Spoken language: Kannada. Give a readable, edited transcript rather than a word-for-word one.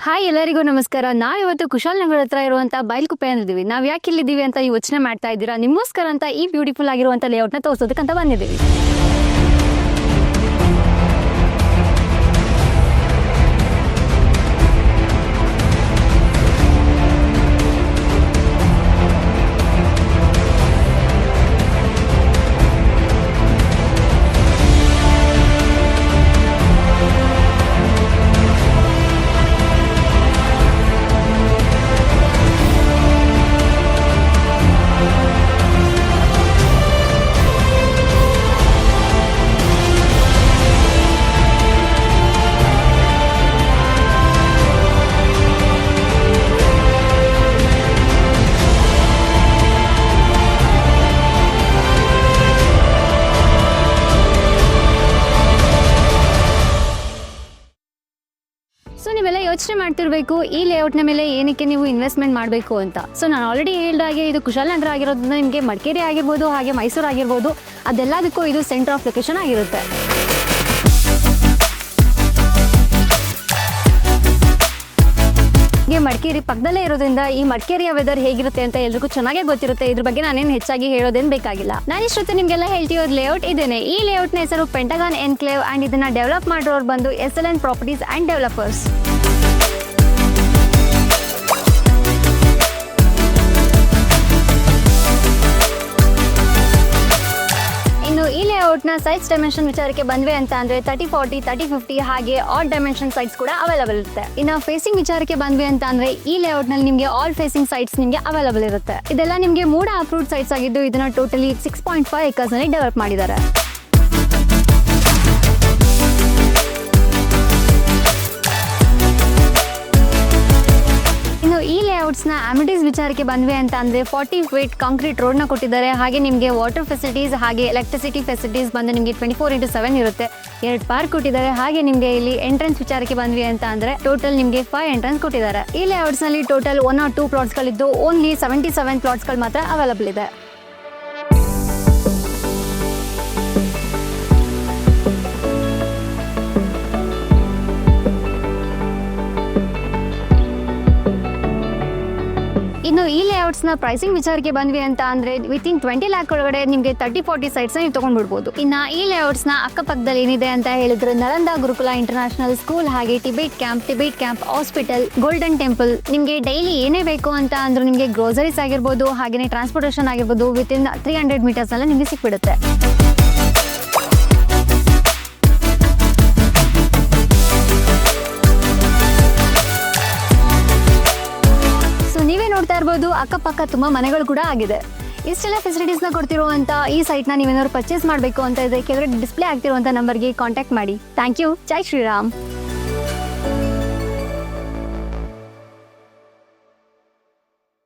ಹಾಯ್ ಎಲ್ಲರಿಗೂ ನಮಸ್ಕಾರ. ನಾವಿವತ್ತು ಕುಶಾಲನಗರ ಹತ್ರ ಇರುವಂತ ಬೈಲ್ಕುಪ್ಪೆ ಅಂದಿದ್ದೀವಿ. ನಾವು ಯಾಕೆ ಇಲ್ಲಿದ್ದೀವಿ ಅಂತ ಯೋಚನೆ ಮಾಡ್ತಾ ಇದ್ದೀರಾ? ನಿಮಗೋಸ್ಕರ ಅಂತ ಈ ಬ್ಯೂಟಿಫುಲ್ ಆಗಿರುವಂತ ಲೇಔಟ್ನ ತೋರಿಸೋದಕ್ಕಂತ ಬಂದಿದ್ದೀವಿ. ಸೊ ನೀವೆಲ್ಲ ಯೋಚನೆ ಮಾಡ್ತಿರ್ಬೇಕು ಈ ಲೇಔಟ್ನ ಮೇಲೆ ಏನಕ್ಕೆ ನೀವು ಇನ್ವೆಸ್ಟ್ಮೆಂಟ್ ಮಾಡಬೇಕು ಅಂತ. ಸೊ ನಾನು ಆಲ್ರೆಡಿ ಹೇಳಿದಾಗೆ ಇದು ಕುಶಾಲನಗರ ಆಗಿರೋದ್ರಿಂದ ನಿಮಗೆ ಮಡಿಕೇರಿ ಆಗಿರ್ಬೋದು, ಹಾಗೆ ಮೈಸೂರು ಆಗಿರ್ಬೋದು, ಅದೆಲ್ಲದಕ್ಕೂ ಇದು ಸೆಂಟರ್ ಆಫ್ ಲೊಕೇಶನ್ ಆಗಿರುತ್ತೆ. ಮಡಿಕೇರಿ ಪಕ್ಕದಲ್ಲೇ ಇರೋದ್ರಿಂದ ಈ ಮಡಿಕೇರಿಯ ವೆದರ್ ಹೇಗಿರುತ್ತೆ ಅಂತ ಎಲ್ರಿಗೂ ಚೆನ್ನಾಗೇ ಗೊತ್ತಿರುತ್ತೆ. ಇದ್ರ ಬಗ್ಗೆ ನಾನೇನು ಹೆಚ್ಚಾಗಿ ಹೇಳೋದೇನು ಬೇಕಾಗಿಲ್ಲ. ನಾನು ಇಷ್ಟೊತ್ತು ನಿಮಗೆಲ್ಲ ಹೇಳ್ತಿರೋದು ಲೇಔಟ್ ಇದೇನೆ. ಈ ಲೇಔಟ್ನ ಹೆಸರು ಪೆಂಟಗಾನ್ ಎನ್ಕ್ಲೇವ್ ಅಂಡ್ ಇದನ್ನ ಡೆವಲಪ್ ಮಾಡಿರೋರು ಬಂದು SLN ಪ್ರಾಪರ್ಟೀಸ್ ಅಂಡ್ ಡೆವಲಪರ್ಸ್. ಈ ಲೇಔಟ್ನ ಸೈಟ್ಸ್ ಡೈಮೆನ್ಷನ್ ವಿಚಾರಕ್ಕೆ ಬಂದ್ವಿ ಅಂತ ಅಂದ್ರೆ 30-40, 30-50 ಹಾಗೆ ಆಲ್ ಡೈಮೆನ್ಷನ್ ಸೈಟ್ಸ್ ಕೂಡ ಅವೈಲೇಬಲ್ ಇರುತ್ತೆ. ಇನ್ನು ಫೇಸಿಂಗ್ ವಿಚಾರಕ್ಕೆ ಬಂದ್ವಿ ಅಂತ ಅಂದ್ರೆ ಈ ಲೇಔಟ್ ನಲ್ಲಿ ನಿಮಗೆ ಆಲ್ ಫೇಸಿಂಗ್ ಸೈಟ್ಸ್ ನಿಮಗೆ ಅವೈಲೇಬಲ್ ಇರುತ್ತೆ. ಇದೆಲ್ಲ ನಿಮಗೆ ಮೂಡ ಅಪ್ರೂವ್ಡ್ ಸೈಟ್ಸ್ ಆಗಿದ್ದು ಇದನ್ನ ಟೋಟಲಿ 6.5 acres ನಲ್ಲಿ ಡೆವಲಪ್ ಮಾಡಿದ್ದಾರೆ. ಈ ಲೇಔಟ್ಸ್ ನ ಅಮಿನಿಟೀಸ್ ವಿಚಾರಕ್ಕೆ ಬಂದ್ವಿ ಅಂತ ಅಂದ್ರೆ 40 feet ಕಾಂಕ್ರೀಟ್ ರೋಡ್ ನ ಕೊಟ್ಟಿದ್ದಾರೆ. ಹಾಗೆ ನಿಮಗೆ ವಾಟರ್ ಫೆಸಿಲಿಟೀಸ್ ಹಾಗೆ ಎಲೆಕ್ಟ್ರಿಸಿಟಿ ಫೆಸಿಲಿಟೀಸ್ ಬಂದು ನಿಮಗೆ 24/7 ಇರುತ್ತೆ. 2 ಪಾರ್ಕ್ ಕೊಟ್ಟಿದ್ದಾರೆ. ಹಾಗೆ ನಿಮಗೆ ಇಲ್ಲಿ ಎಂಟ್ರೆನ್ಸ್ ವಿಚಾರಕ್ಕೆ ಬಂದ್ವಿ ಅಂತ ಅಂದ್ರೆ ಟೋಟಲ್ ನಿಮಗೆ 5 ಎಂಟ್ರೆನ್ಸ್ ಕೊಟ್ಟಿದ್ದಾರೆ. ಈ ಲೇಔಟ್ಸ್ ನಲ್ಲಿ ಟೋಟಲ್ 1 or 2 ಪ್ಲಾಟ್ಸ್ ಗಳಿದ್ದು ಓನ್ಲಿ 77 ಪ್ಲಾಟ್ಸ್ ಗಳು ಮಾತ್ರ ಅವೈಲೇಬಲ್ ಇದೆ. ಇನ್ನು ಈ ಲೇಔಟ್ಸ್ ನ ಪ್ರೈಸಿಂಗ್ ವಿಚಾರಕ್ಕೆ ಬಂದ್ವಿ ಅಂತ ಅಂದ್ರೆ ವಿತಿನ್ 20 lakh ಒಳಗಡೆ ನಿಮಗೆ 30-40 ಸೈಟ್ಸ್ ನೀವು ತಗೊಂಡ್ಬಿಡ್ಬೋದು. ಇನ್ನ ಈ ಲೇಔಟ್ಸ್ ನ ಅಕ್ಕಪಕ್ಕದಲ್ಲಿ ಏನಿದೆ ಅಂತ ಹೇಳಿದ್ರೆ ನಲಂದಾ ಗುರುಕುಲ ಇಂಟರ್ನ್ಯಾಷನಲ್ ಸ್ಕೂಲ್, ಹಾಗೆ Tibet camp, hospital, golden temple. ನಿಮಗೆ ಡೈಲಿ ಏನೇ ಬೇಕು ಅಂತ ಅಂದ್ರೆ ನಿಮಗೆ ಗ್ರೋಸರೀಸ್ ಆಗಿರ್ಬೋದು, ಹಾಗೆ ಟ್ರಾನ್ಸ್ಪೋರ್ಟೇಷನ್ ಆಗಿರ್ಬೋದು, ವಿತಿನ್ 300 meters ಅಲ್ಲ ನಿಮಗೆ ಸಿಕ್ಬಿಡುತ್ತೆ. ನೋಡ್ತಾ ಇರ್ಬೋದು ಅಕ್ಕಪಕ್ಕ ತುಂಬಾ ಮನೆಗಳು ಕೂಡ ಆಗಿದೆ. ಇಷ್ಟೆಲ್ಲ ಫೆಸಿಲಿಟೀಸ್ ನ ಕೊಡ್ತಿರುವಂತ ಈ ಸೈಟ್ ನ ನೀವೇನಾದ್ರು ಪರ್ಚೇಸ್ ಮಾಡಬೇಕು ಅಂತ ಇದ್ರೆ ಕೆಳಗಡೆ ಡಿಸ್ಪ್ಲೇ ಆಗ್ತಿರುವಂತ ನಂಬರ್ಗೆ ಕಾಂಟ್ಯಾಕ್ಟ್ ಮಾಡಿ. Thank you. ಜೈ ಶ್ರೀರಾಮ್.